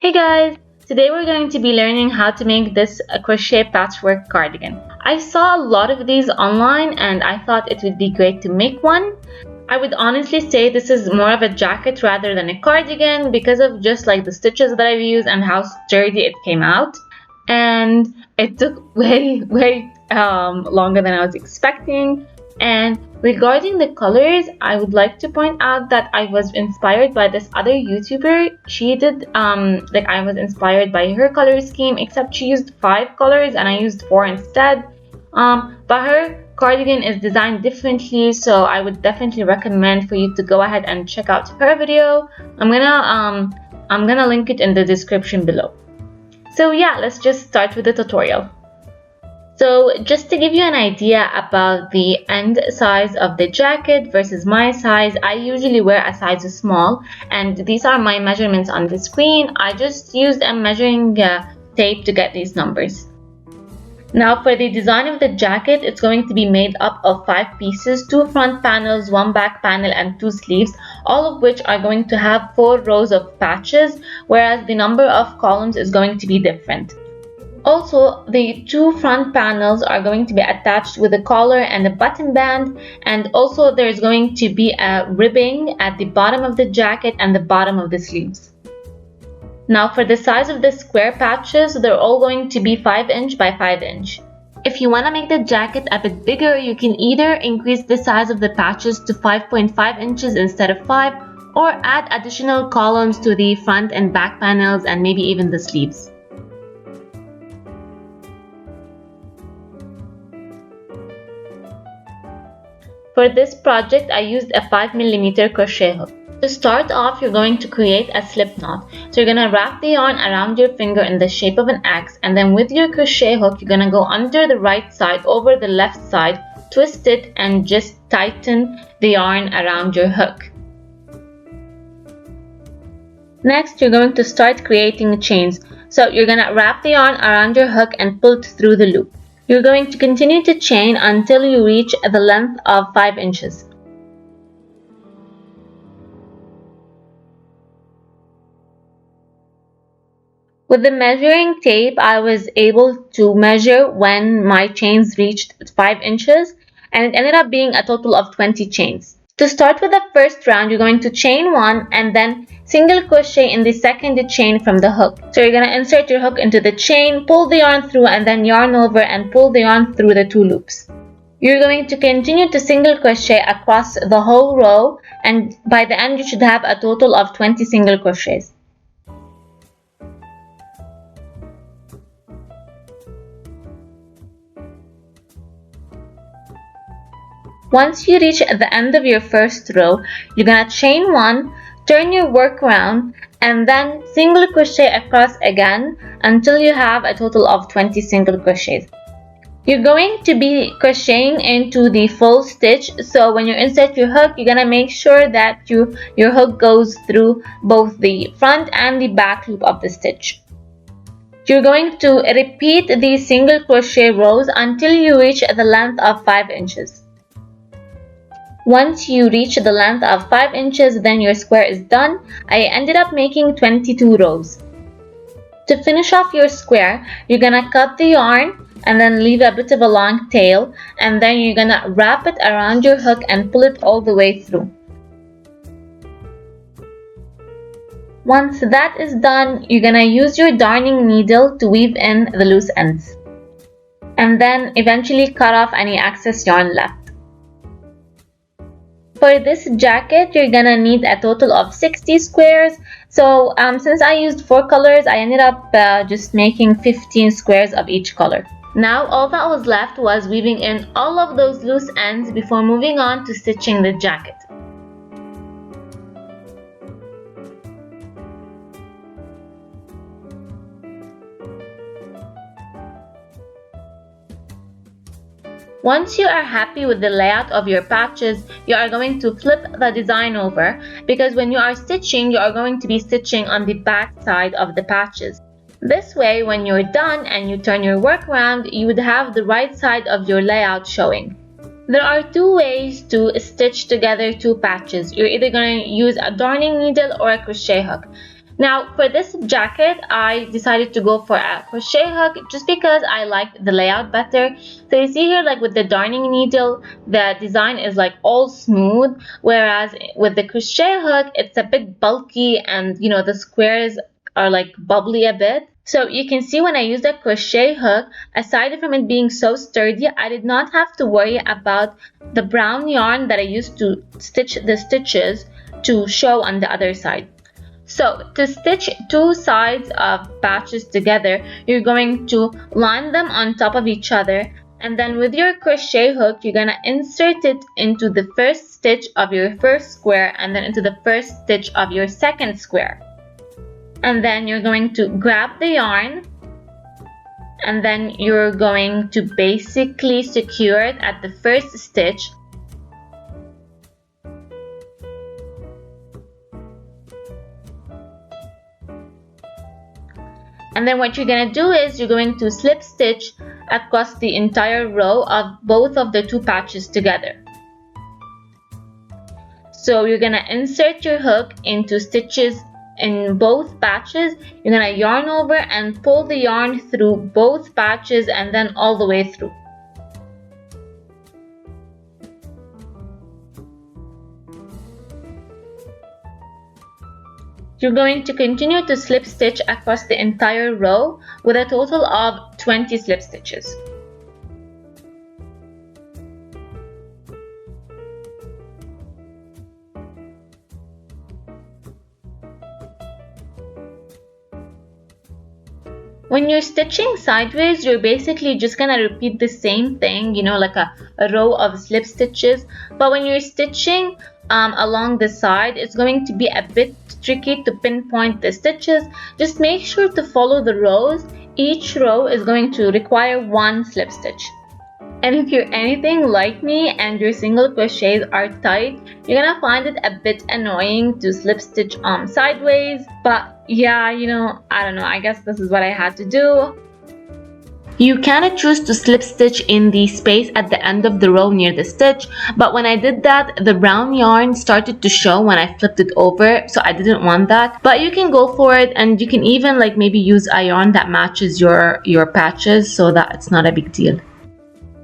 Hey guys! Today we're going to be learning how to make this crochet patchwork cardigan. I saw a lot of these online and I thought it would be great to make one. I would honestly say this is more of a jacket rather than a cardigan because of just like the stitches that I've used and how sturdy it came out. And it took way longer than I was expecting. And regarding the colors, I would like to point out that I was inspired by this other YouTuber. She did I was inspired by her color scheme, except she used 5 colors and I used 4 instead. But her cardigan is designed differently, so I would definitely recommend for you to go ahead and check out her video. I'm gonna link it in the description below. So yeah, let's just start with the tutorial. So just to give you an idea about the end size of the jacket versus my size, I usually wear a size small, and these are my measurements on the screen. I just used a measuring tape to get these numbers. Now for the design of the jacket, it's going to be made up of 5 pieces, 2 front panels, 1 back panel and 2 sleeves, all of which are going to have 4 rows of patches, whereas the number of columns is going to be different. Also, the 2 front panels are going to be attached with a collar and a button band, and also there's going to be a ribbing at the bottom of the jacket and the bottom of the sleeves. Now for the size of the square patches, they're all going to be 5 inch by 5 inch. If you want to make the jacket a bit bigger, you can either increase the size of the patches to 5.5 inches instead of 5, or add additional columns to the front and back panels and maybe even the sleeves. For this project, I used a 5mm crochet hook. To start off, you're going to create a slip knot. So you're going to wrap the yarn around your finger in the shape of an X, and then with your crochet hook, you're going to go under the right side over the left side, twist it, and just tighten the yarn around your hook. Next, you're going to start creating chains. So you're going to wrap the yarn around your hook and pull it through the loop. You're going to continue to chain until you reach the length of 5 inches. With the measuring tape, I was able to measure when my chains reached 5 inches, and it ended up being a total of 20 chains. To start with the first round, you're going to chain 1 and then single crochet in the second chain from the hook. So you're going to insert your hook into the chain, pull the yarn through, and then yarn over and pull the yarn through the 2 loops. You're going to continue to single crochet across the whole row, and by the end you should have a total of 20 single crochets. Once you reach the end of your first row, you're going to chain 1, turn your work around, and then single crochet across again until you have a total of 20 single crochets. You're going to be crocheting into the full stitch, so when you insert your hook, you're going to make sure that your hook goes through both the front and the back loop of the stitch. You're going to repeat these single crochet rows until you reach the length of 5 inches. Once you reach the length of 5 inches, then your square is done. I ended up making 22 rows. To finish off your square, you're gonna cut the yarn and then leave a bit of a long tail, and then you're gonna wrap it around your hook and pull it all the way through. Once that is done, you're gonna use your darning needle to weave in the loose ends, and then eventually cut off any excess yarn left. For this jacket, you're gonna need a total of 60 squares. So since I used 4 colors, I ended up just making 15 squares of each color. Now all that was left was weaving in all of those loose ends before moving on to stitching the jacket. Once you are happy with the layout of your patches, you are going to flip the design over, because when you are stitching, you are going to be stitching on the back side of the patches. This way, when you're done and you turn your work around, you would have the right side of your layout showing. There are 2 ways to stitch together 2 patches. You're either going to use a darning needle or a crochet hook. Now for this jacket, I decided to go for a crochet hook just because I liked the layout better. So you see here, like with the darning needle, the design is like all smooth, whereas with the crochet hook, it's a bit bulky and you know the squares are like bubbly a bit. So you can see when I used a crochet hook, aside from it being so sturdy, I did not have to worry about the brown yarn that I used to stitch the stitches to show on the other side. So to stitch two sides of patches together, you're going to line them on top of each other, and then with your crochet hook, you're gonna insert it into the first stitch of your first square and then into the first stitch of your second square. And then you're going to grab the yarn, and then you're going to basically secure it at the first stitch. And then what you're going to do is you're going to slip stitch across the entire row of both of the two patches together. So you're going to insert your hook into stitches in both patches. You're going to yarn over and pull the yarn through both patches and then all the way through. You're going to continue to slip stitch across the entire row with a total of 20 slip stitches. When you're stitching sideways, you're basically just gonna repeat the same thing, you know, like a row of slip stitches. But when you're stitching along the side, it's going to be a bit tricky to pinpoint the stitches. Just make sure to follow the rows. Each row is going to require one slip stitch. And if you're anything like me and your single crochets are tight, you're gonna find it a bit annoying to slip stitch sideways. But yeah, you know, I don't know, I guess this is what I had to do. You can choose to slip stitch in the space at the end of the row near the stitch, but when I did that, the brown yarn started to show when I flipped it over, so I didn't want that. But you can go for it, and you can even like maybe use a yarn that matches your patches so that it's not a big deal.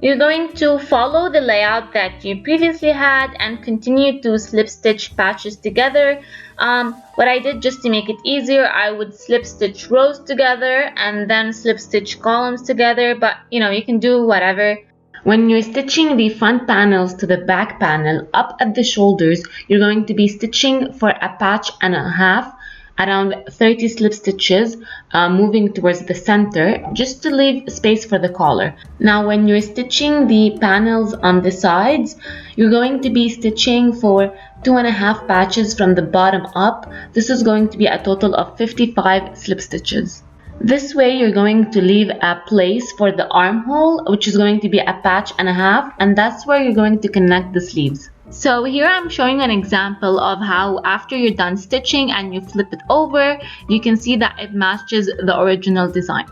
You're going to follow the layout that you previously had and continue to slip stitch patches together. What I did just to make it easier, I would slip stitch rows together and then slip stitch columns together, but you know, you can do whatever. When you're stitching the front panels to the back panel up at the shoulders, you're going to be stitching for a patch and a half, around 30 slip stitches, moving towards the center just to leave space for the collar. Now when you're stitching the panels on the sides, you're going to be stitching for 2.5 patches from the bottom up. This is going to be a total of 55 slip stitches. This way you're going to leave a place for the armhole, which is going to be a patch and a half, and that's where you're going to connect the sleeves. So here I'm showing an example of how after you're done stitching and you flip it over, you can see that it matches the original design.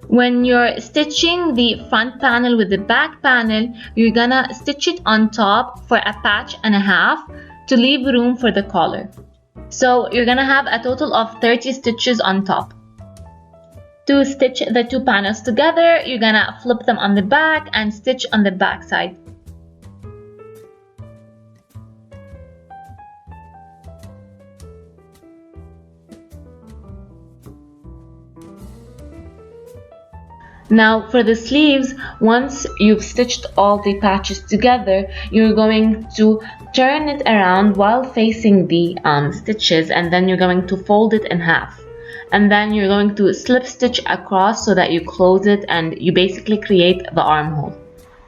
When you're stitching the front panel with the back panel, you're gonna stitch it on top for a patch and a half to leave room for the collar. So you're gonna have a total of 30 stitches on top. To stitch the two panels together, you're gonna flip them on the back and stitch on the back side. Now for the sleeves, once you've stitched all the patches together, you're going to turn it around while facing the stitches, and then you're going to fold it in half. And then you're going to slip stitch across so that you close it and you basically create the armhole.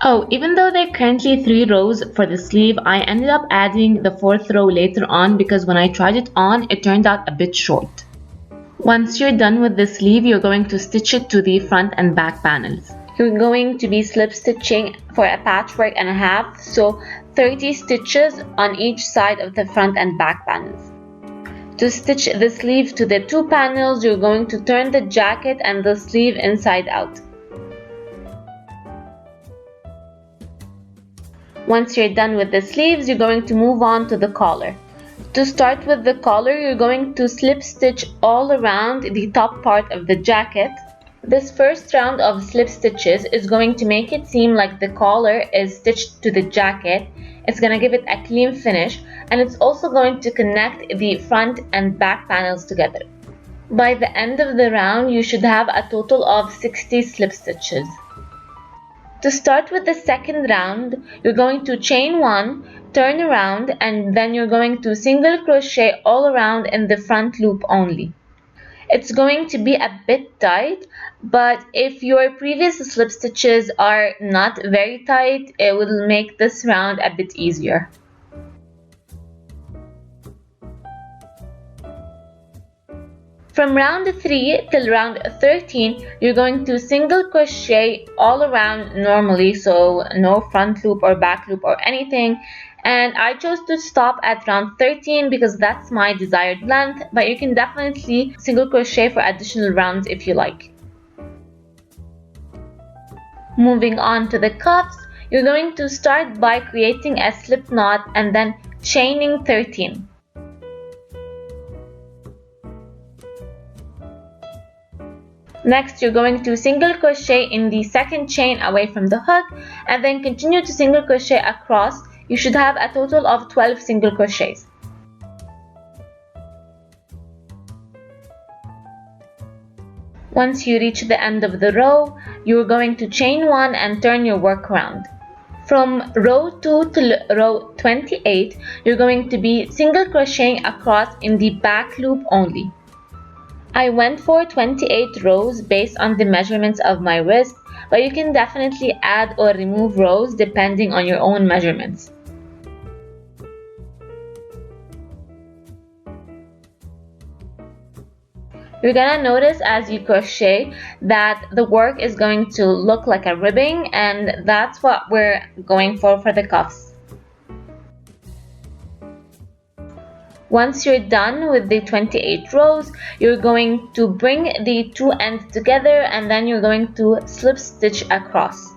Oh, even though there are currently 3 rows for the sleeve, I ended up adding the 4th row later on because when I tried it on, it turned out a bit short. Once you're done with the sleeve, you're going to stitch it to the front and back panels. You're going to be slip stitching for a patchwork and a half, so 30 stitches on each side of the front and back panels. To stitch the sleeve to the 2 panels, you're going to turn the jacket and the sleeve inside out. Once you're done with the sleeves, you're going to move on to the collar. To start with the collar, you're going to slip stitch all around the top part of the jacket. This first round of slip stitches is going to make it seem like the collar is stitched to the jacket. It's going to give it a clean finish, and it's also going to connect the front and back panels together. By the end of the round, you should have a total of 60 slip stitches. To start with the second round, you're going to chain 1, turn around, and then you're going to single crochet all around in the front loop only. It's going to be a bit tight, but if your previous slip stitches are not very tight, it will make this round a bit easier. From round 3 till round 13, you're going to single crochet all around normally, so no front loop or back loop or anything. And I chose to stop at round 13 because that's my desired length, but you can definitely single crochet for additional rounds if you like. Moving on to the cuffs, you're going to start by creating a slip knot and then chaining 13. Next, you're going to single crochet in the second chain away from the hook and then continue to single crochet across. You should have a total of 12 single crochets. Once you reach the end of the row, you're going to chain 1 and turn your work around. From row 2 to row 28, you're going to be single crocheting across in the back loop only. I went for 28 rows based on the measurements of my wrist, but you can definitely add or remove rows depending on your own measurements. You're gonna notice as you crochet that the work is going to look like a ribbing, and that's what we're going for the cuffs. Once you're done with the 28 rows, you're going to bring the two ends together and then you're going to slip stitch across.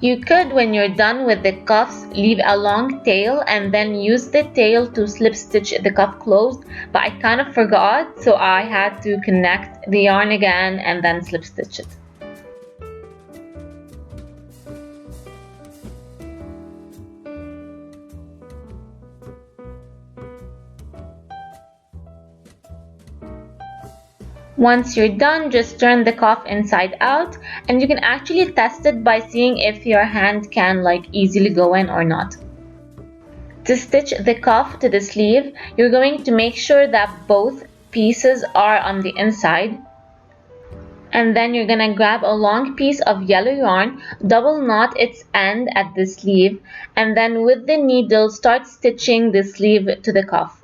You could, when you're done with the cuffs, leave a long tail and then use the tail to slip stitch the cuff closed, but I kind of forgot, so I had to connect the yarn again and then slip stitch it. Once you're done, just turn the cuff inside out, and you can actually test it by seeing if your hand can easily go in or not. To stitch the cuff to the sleeve, you're going to make sure that both pieces are on the inside, and then you're gonna grab a long piece of yellow yarn, double knot its end at the sleeve, and then with the needle start stitching the sleeve to the cuff.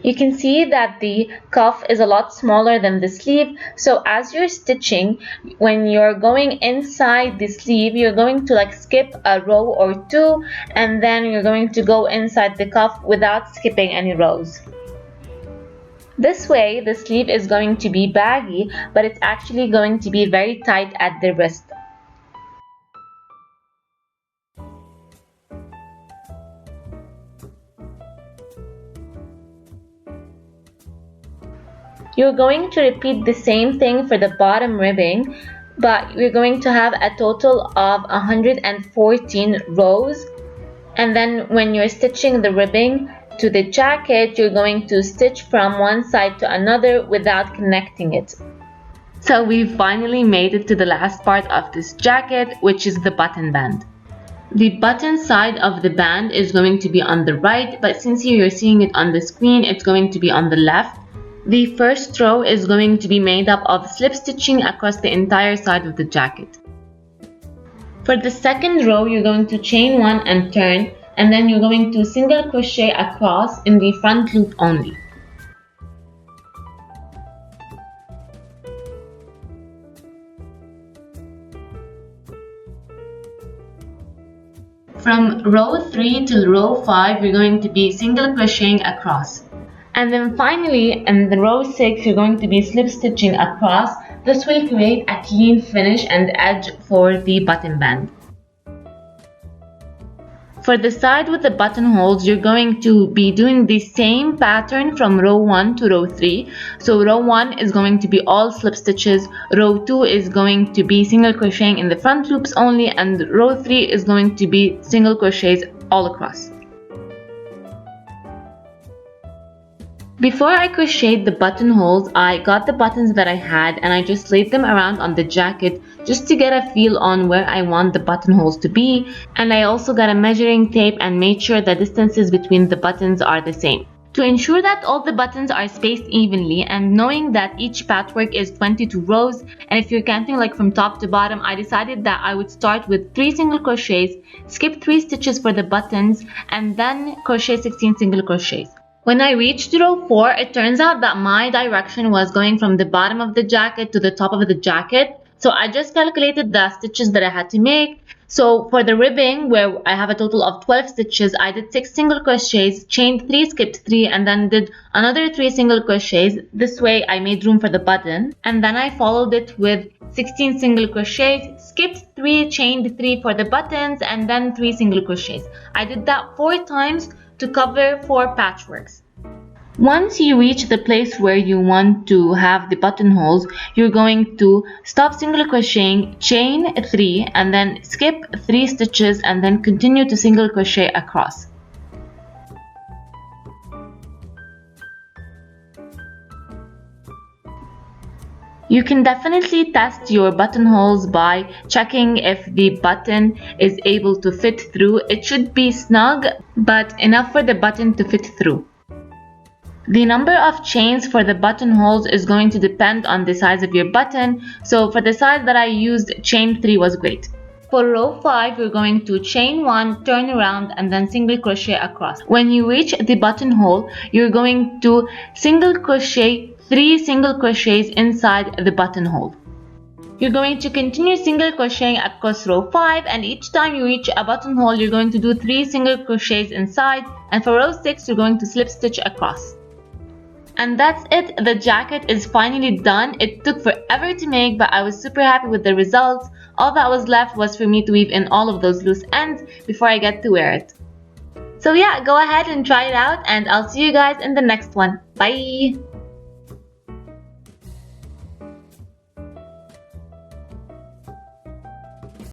You can see that the cuff is a lot smaller than the sleeve, so as you're stitching, when you're going inside the sleeve, you're going to skip a row or two, and then you're going to go inside the cuff without skipping any rows. This way, the sleeve is going to be baggy, but it's actually going to be very tight at the wrist. You're going to repeat the same thing for the bottom ribbing, but we're going to have a total of 114 rows. And then when you're stitching the ribbing to the jacket, you're going to stitch from one side to another without connecting it. So we've finally made it to the last part of this jacket, which is the button band. The button side of the band is going to be on the right, but since you're seeing it on the screen, it's going to be on the left. The first row is going to be made up of slip stitching across the entire side of the jacket. For the second row, you're going to chain 1 and turn, and then you're going to single crochet across in the front loop only. From row 3 till row 5, you're going to be single crocheting across. And then finally, in the row 6, you're going to be slip stitching across. This will create a clean finish and edge for the button band. For the side with the buttonholes, you're going to be doing the same pattern from row 1 to row 3. So row 1 is going to be all slip stitches, row 2 is going to be single crocheting in the front loops only, and row 3 is going to be single crochets all across. Before I crocheted the buttonholes, I got the buttons that I had and I just laid them around on the jacket just to get a feel on where I want the buttonholes to be, and I also got a measuring tape and made sure the distances between the buttons are the same. To ensure that all the buttons are spaced evenly, and knowing that each patchwork is 22 rows, and if you're counting like from top to bottom, I decided that I would start with 3 single crochets, skip 3 stitches for the buttons, and then crochet 16 single crochets. When I reached row 4, it turns out that my direction was going from the bottom of the jacket to the top of the jacket. So I just calculated the stitches that I had to make. So for the ribbing, where I have a total of 12 stitches, I did 6 single crochets, chained 3, skipped 3, and then did another 3 single crochets. This way I made room for the button. And then I followed it with 16 single crochets, skipped 3, chained 3 for the buttons, and then 3 single crochets. I did that 4 times to cover 4 patchworks. Once you reach the place where you want to have the buttonholes, you're going to stop single crocheting, chain 3, and then skip 3 stitches, and then continue to single crochet across. You can definitely test your buttonholes by checking if the button is able to fit through. It should be snug, but enough for the button to fit through. The number of chains for the buttonholes is going to depend on the size of your button, so for the size that I used, chain 3 was great. For row 5, you're going to chain 1, turn around, and then single crochet across. When you reach the buttonhole, you're going to single crochet 3 single crochets inside the buttonhole. You're going to continue single crocheting across row 5, and each time you reach a buttonhole, you're going to do 3 single crochets inside, and for row 6, you're going to slip stitch across. And that's it, the jacket is finally done. It took forever to make, but I was super happy with the results. All that was left was for me to weave in all of those loose ends before I get to wear it. So yeah, go ahead and try it out, and I'll see you guys in the next one. Bye!